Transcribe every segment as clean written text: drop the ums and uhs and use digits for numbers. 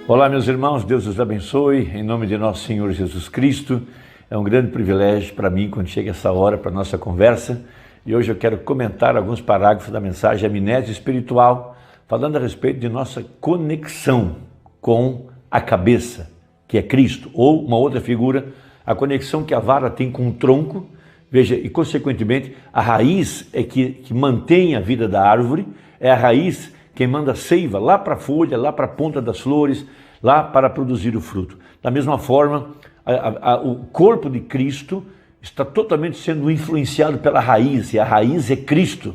Olá, meus irmãos, Deus os abençoe, em nome de nosso Senhor Jesus Cristo. É um grande privilégio para mim quando chega essa hora para a nossa conversa. E hoje eu quero comentar alguns parágrafos da mensagem Amnésia Espiritual, falando a respeito de nossa conexão com a cabeça, que é Cristo, ou uma outra figura, a conexão que a vara tem com o tronco, veja, e consequentemente a raiz é que mantém a vida da árvore, é a raiz quem manda seiva lá para a folha, lá para a ponta das flores, lá para produzir o fruto. Da mesma forma, o corpo de Cristo está totalmente sendo influenciado pela raiz, e a raiz é Cristo.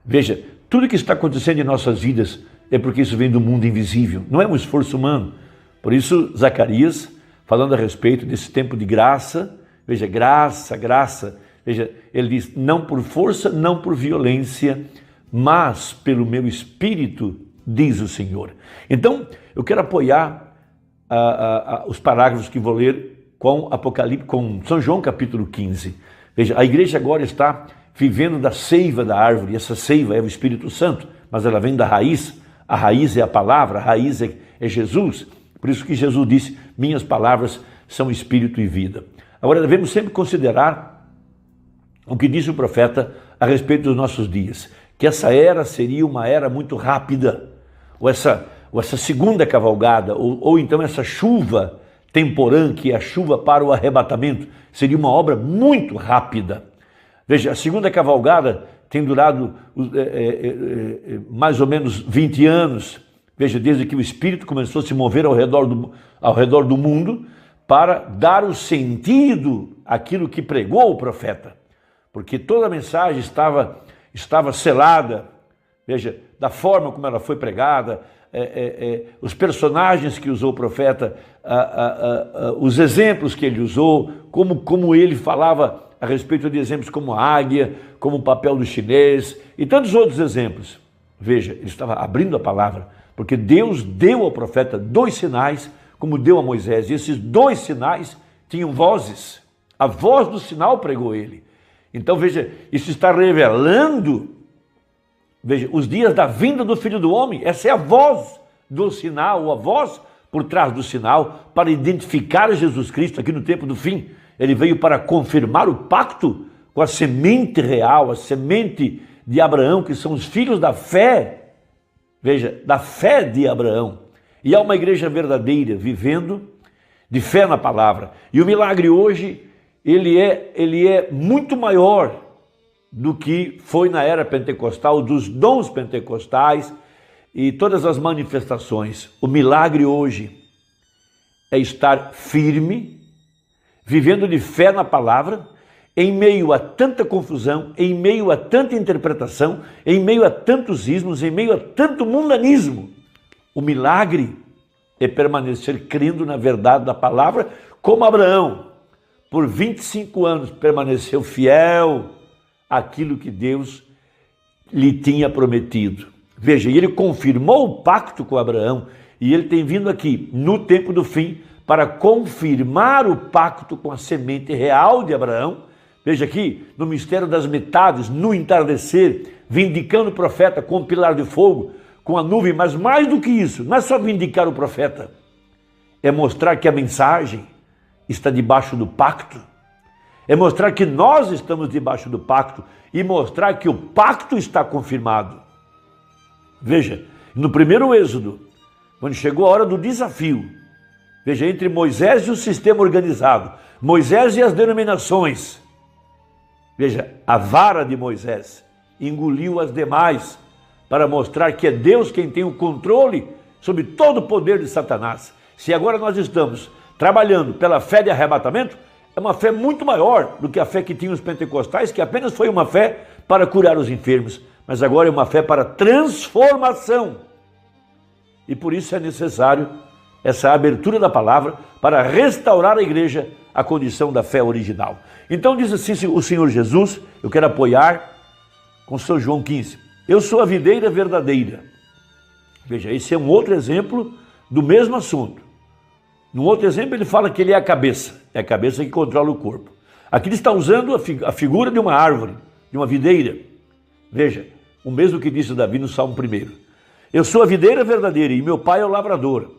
Veja, tudo que está acontecendo em nossas vidas é porque isso vem do mundo invisível, não é um esforço humano. Por isso, Zacarias, falando a respeito desse tempo de graça, veja, graça, veja, ele diz, não por força, não por violência, mas pelo meu Espírito, diz o Senhor. Então, eu quero apoiar os parágrafos que vou ler com Apocalipse, com São João capítulo 15. Veja, a igreja agora está vivendo da seiva da árvore, e essa seiva é o Espírito Santo, mas ela vem da raiz, a raiz é a palavra, a raiz é Jesus. Por isso que Jesus disse, minhas palavras são Espírito e vida. Agora, devemos sempre considerar o que disse o profeta a respeito dos nossos dias, que essa era seria uma era muito rápida, ou essa segunda cavalgada, ou então essa chuva temporã, que é a chuva para o arrebatamento, seria uma obra muito rápida. Veja, a segunda cavalgada tem durado mais ou menos 20 anos, veja, desde que o Espírito começou a se mover ao redor do mundo, para dar o sentido àquilo que pregou o profeta, porque toda a mensagem estava selada, veja, da forma como ela foi pregada, os personagens que usou o profeta, os exemplos que ele usou, como ele falava a respeito de exemplos como a águia, como o papel do chinês e tantos outros exemplos. Veja, ele estava abrindo a palavra, porque Deus deu ao profeta 2 sinais, como deu a Moisés, e esses 2 sinais tinham vozes. A voz do sinal pregou ele. Então, veja, isso está revelando, veja, os dias da vinda do Filho do Homem. Essa é a voz do sinal, ou a voz por trás do sinal, para identificar Jesus Cristo aqui no tempo do fim. Ele veio para confirmar o pacto com a semente real, a semente de Abraão, que são os filhos da fé, veja, da fé de Abraão. E há uma igreja verdadeira, vivendo de fé na palavra. E o milagre hoje, ele é muito maior do que foi na era pentecostal, dos dons pentecostais e todas as manifestações. O milagre hoje é estar firme, vivendo de fé na palavra, em meio a tanta confusão, em meio a tanta interpretação, em meio a tantos ismos, em meio a tanto mundanismo. O milagre é permanecer crendo na verdade da palavra, como Abraão, por 25 anos, permaneceu fiel àquilo que Deus lhe tinha prometido. Veja, e ele confirmou o pacto com Abraão, e ele tem vindo aqui, no tempo do fim, para confirmar o pacto com a semente real de Abraão. Veja aqui, no mistério das metades, no entardecer, vindicando o profeta com o pilar de fogo, com a nuvem, mas mais do que isso, não é só vindicar o profeta, é mostrar que a mensagem está debaixo do pacto, é mostrar que nós estamos debaixo do pacto e mostrar que o pacto está confirmado. Veja, no primeiro êxodo, quando chegou a hora do desafio, veja, entre Moisés e o sistema organizado, Moisés e as denominações, veja, a vara de Moisés engoliu as demais, para mostrar que é Deus quem tem o controle sobre todo o poder de Satanás. Se agora nós estamos trabalhando pela fé de arrebatamento, é uma fé muito maior do que a fé que tinham os pentecostais, que apenas foi uma fé para curar os enfermos, mas agora é uma fé para transformação. E por isso é necessário essa abertura da palavra para restaurar a igreja à condição da fé original. Então diz assim o Senhor Jesus, eu quero apoiar com São João 15. Eu sou a videira verdadeira. Veja, esse é um outro exemplo do mesmo assunto. No outro exemplo ele fala que ele é a cabeça que controla o corpo. Aqui ele está usando a figura de uma árvore, de uma videira. Veja, o mesmo que disse Davi no Salmo 1. Eu sou a videira verdadeira e meu pai é o lavrador.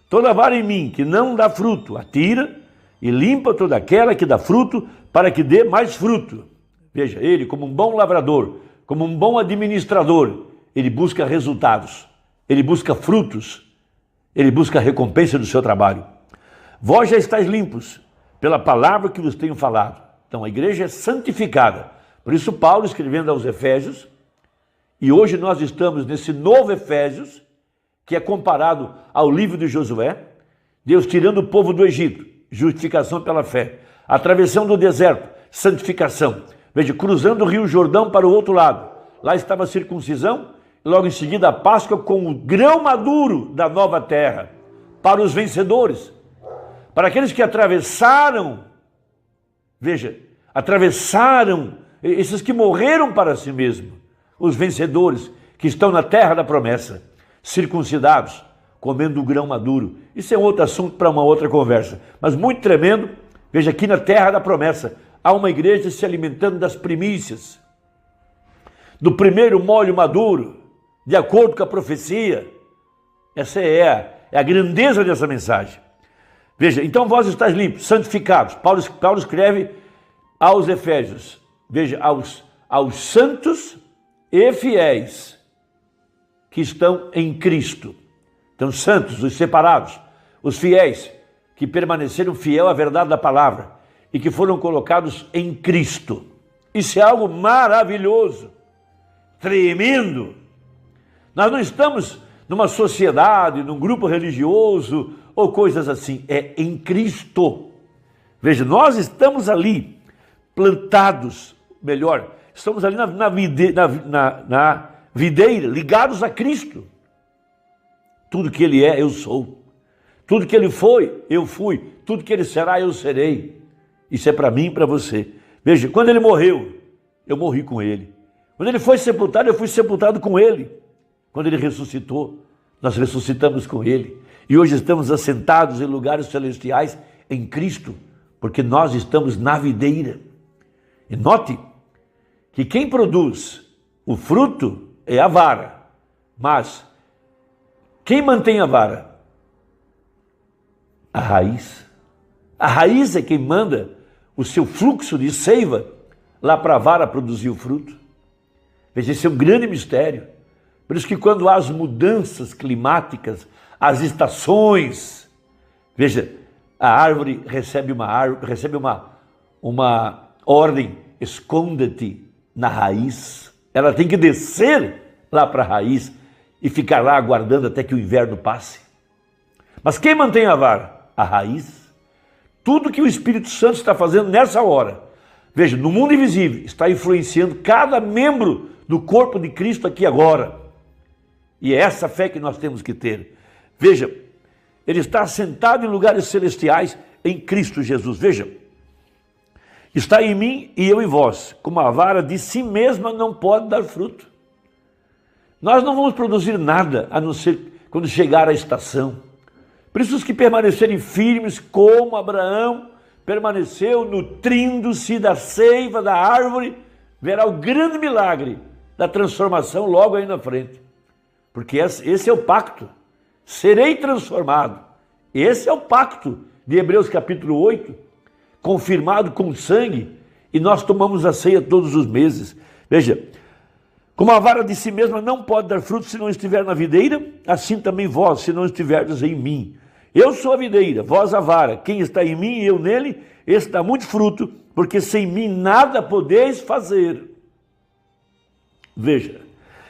Toda vara em mim que não dá fruto, atira e limpa toda aquela que dá fruto, para que dê mais fruto. Veja, ele, como um bom lavrador, como um bom administrador, ele busca resultados, ele busca frutos, ele busca a recompensa do seu trabalho. Vós já estáis limpos pela palavra que vos tenho falado. Então a igreja é santificada. Por isso Paulo, escrevendo aos Efésios, e hoje nós estamos nesse novo Efésios, que é comparado ao livro de Josué, Deus tirando o povo do Egito, justificação pela fé, atravessando do deserto, santificação. Veja, cruzando o rio Jordão para o outro lado, lá estava a circuncisão, e logo em seguida a Páscoa com o grão maduro da nova terra, para os vencedores, para aqueles que atravessaram, veja, atravessaram, esses que morreram para si mesmo, os vencedores que estão na terra da promessa, circuncidados, comendo o grão maduro. Isso é outro assunto para uma outra conversa, mas muito tremendo. Veja, aqui na terra da promessa, há uma igreja se alimentando das primícias, do primeiro molho maduro, de acordo com a profecia. Essa é a grandeza dessa mensagem. Veja, então vós estáis limpos, santificados. Paulo escreve aos Efésios, veja, aos santos e fiéis que estão em Cristo. Então, santos, os separados, os fiéis, que permaneceram fiel à verdade da palavra e que foram colocados em Cristo. Isso é algo maravilhoso, tremendo. Nós não estamos numa sociedade, num grupo religioso ou coisas assim, é em Cristo. Veja, nós estamos ali plantados, melhor, estamos ali na videira, ligados a Cristo. Tudo que Ele é, eu sou. Tudo que Ele foi, eu fui. Tudo que Ele será, eu serei. Isso é para mim e para você. Veja, quando Ele morreu, eu morri com Ele. Quando Ele foi sepultado, eu fui sepultado com Ele. Quando Ele ressuscitou, nós ressuscitamos com Ele. E hoje estamos assentados em lugares celestiais em Cristo, porque nós estamos na videira. E note que quem produz o fruto é a vara, mas quem mantém a vara? A raiz. A raiz é quem manda o seu fluxo de seiva lá para a vara produzir o fruto. Veja, esse é um grande mistério. Por isso que quando há as mudanças climáticas, as estações, veja, a árvore recebe uma ordem, esconda-te na raiz. Ela tem que descer lá para a raiz e ficar lá aguardando até que o inverno passe. Mas quem mantém a vara? A raiz. Tudo que o Espírito Santo está fazendo nessa hora, veja, no mundo invisível, está influenciando cada membro do corpo de Cristo aqui agora. E é essa fé que nós temos que ter. Veja, Ele está assentado em lugares celestiais em Cristo Jesus. Veja, está em mim e eu em vós, como a vara de si mesma não pode dar fruto. Nós não vamos produzir nada, a não ser quando chegar a estação. Por isso os que permanecerem firmes, como Abraão permaneceu, nutrindo-se da seiva da árvore, verá o grande milagre da transformação logo aí na frente. Porque esse é o pacto. Serei transformado. Esse é o pacto de Hebreus capítulo 8, confirmado com sangue, e nós tomamos a ceia todos os meses. Veja, como a vara de si mesma não pode dar fruto se não estiver na videira, assim também vós, se não estiverdes em mim. Eu sou a videira, vós a vara. Quem está em mim e eu nele, esse dá muito fruto, porque sem mim nada podeis fazer. Veja,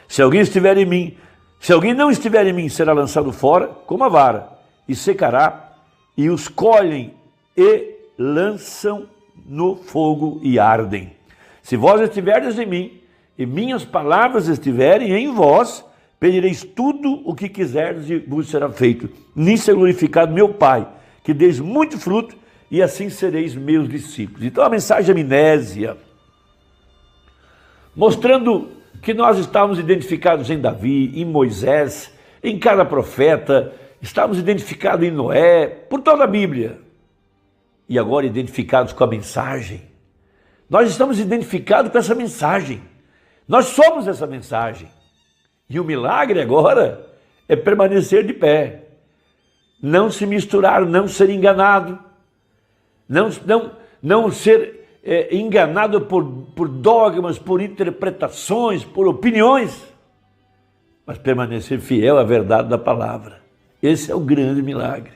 se alguém estiver em mim, se alguém não estiver em mim, será lançado fora como a vara, e secará, e os colhem e lançam no fogo e ardem. Se vós estiverdes em mim, e minhas palavras estiverem em vós, pedireis tudo o que quiserdes e vos será feito. Nisso é glorificado meu Pai, que deis muito fruto, e assim sereis meus discípulos. Então a mensagem amnésia, mostrando que nós estávamos identificados em Davi, em Moisés, em cada profeta, estávamos identificados em Noé, por toda a Bíblia. E agora identificados com a mensagem. Nós estamos identificados com essa mensagem. Nós somos essa mensagem. E o milagre agora é permanecer de pé. não se misturar, não ser enganado, não ser enganado por dogmas, por interpretações, por opiniões, mas permanecer fiel à verdade da palavra. Esse é o grande milagre.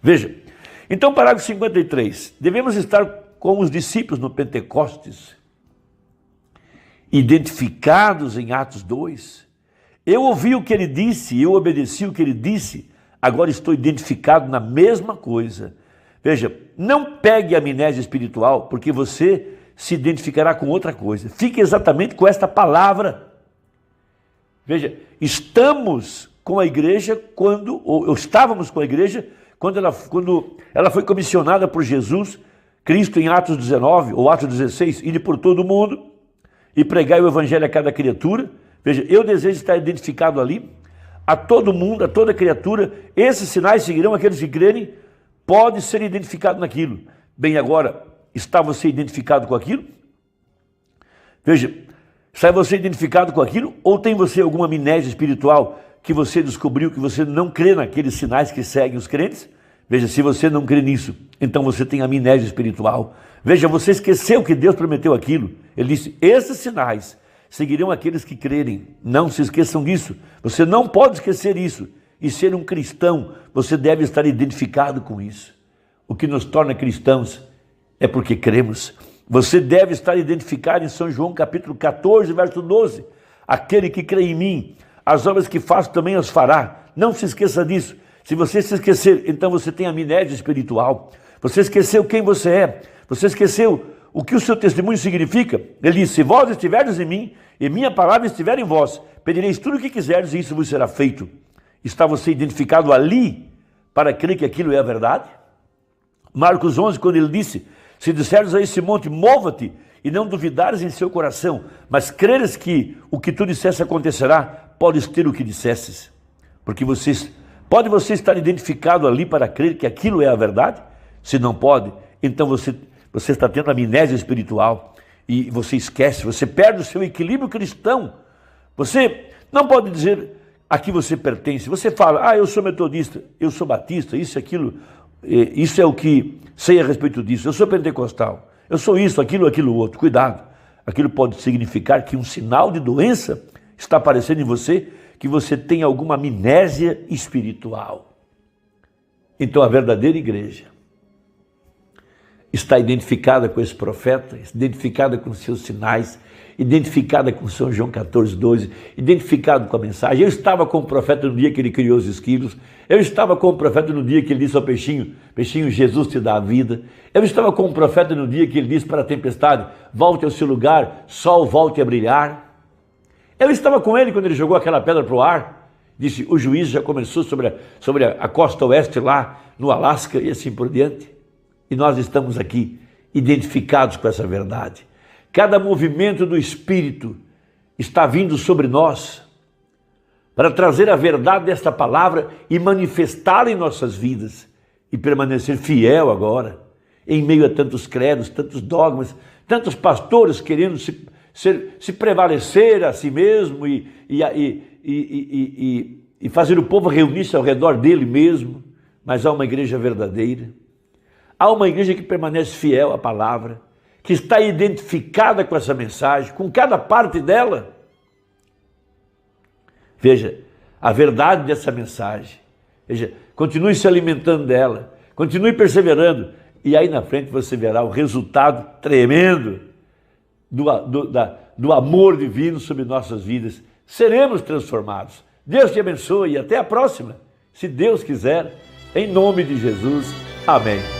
Veja, então parágrafo 53, devemos estar como os discípulos no Pentecostes, identificados em Atos 2. Eu ouvi o que ele disse, eu obedeci o que ele disse, agora estou identificado na mesma coisa. Veja, não pegue a amnésia espiritual, porque você se identificará com outra coisa. Fique exatamente com esta palavra. Veja, estamos com a igreja ou estávamos com a igreja quando ela foi comissionada por Jesus Cristo em Atos 19 ou Atos 16, ir por todo o mundo e pregar o evangelho a cada criatura. Veja, eu desejo estar identificado ali, a todo mundo, a toda criatura. Esses sinais seguirão aqueles que crerem, pode ser identificado naquilo. Bem, agora, está você identificado com aquilo? Veja, está você identificado com aquilo ou tem você alguma amnésia espiritual que você descobriu que você não crê naqueles sinais que seguem os crentes? Veja, se você não crê nisso, então você tem amnésia espiritual. Veja, você esqueceu que Deus prometeu aquilo. Ele disse, esses sinais seguirão aqueles que crerem. Não se esqueçam disso. Você não pode esquecer isso. E ser um cristão, você deve estar identificado com isso. O que nos torna cristãos é porque cremos. Você deve estar identificado em São João capítulo 14, verso 12. Aquele que crê em mim, as obras que faço também as fará. Não se esqueça disso. Se você se esquecer, então você tem amnésia espiritual. Você esqueceu quem você é. Você esqueceu o que o seu testemunho significa. Ele diz, se vós estiverdes em mim e minha palavra estiver em vós, pedireis tudo o que quiserdes e isso vos será feito. Está você identificado ali para crer que aquilo é a verdade? Marcos 11, quando ele disse, se disseres a esse monte, mova-te, e não duvidares em seu coração, mas creres que o que tu dissesse acontecerá, podes ter o que dissesses. Porque pode você estar identificado ali para crer que aquilo é a verdade? Se não pode, então você está tendo amnésia espiritual e você esquece, você perde o seu equilíbrio cristão. Você não pode dizer a que você pertence. Você fala, eu sou metodista, eu sou batista, isso, aquilo, isso é o que sei a respeito disso. Eu sou pentecostal, eu sou isso, aquilo outro. Cuidado, aquilo pode significar que um sinal de doença está aparecendo em você, que você tem alguma amnésia espiritual. Então a verdadeira igreja está identificada com esse profeta, identificada com seus sinais, identificada com São João 14, 12, identificado com a mensagem. Eu estava com o profeta no dia que ele criou os esquilos, eu estava com o profeta no dia que ele disse ao peixinho, peixinho, Jesus te dá a vida. Eu estava com o profeta no dia que ele disse para a tempestade, volte ao seu lugar, sol volte a brilhar. Eu estava com ele quando ele jogou aquela pedra para o ar, disse, o juízo já começou sobre a costa oeste lá no Alasca e assim por diante. E nós estamos aqui identificados com essa verdade. Cada movimento do Espírito está vindo sobre nós para trazer a verdade desta palavra e manifestá-la em nossas vidas e permanecer fiel agora, em meio a tantos credos, tantos dogmas, tantos pastores querendo se prevalecer a si mesmo e fazer o povo reunir-se ao redor dele mesmo, mas há uma igreja verdadeira. Há uma igreja que permanece fiel à palavra, que está identificada com essa mensagem, com cada parte dela. Veja, a verdade dessa mensagem. Veja, continue se alimentando dela, continue perseverando, e aí na frente você verá o resultado tremendo do amor divino sobre nossas vidas. Seremos transformados. Deus te abençoe e até a próxima. Se Deus quiser, em nome de Jesus. Amém.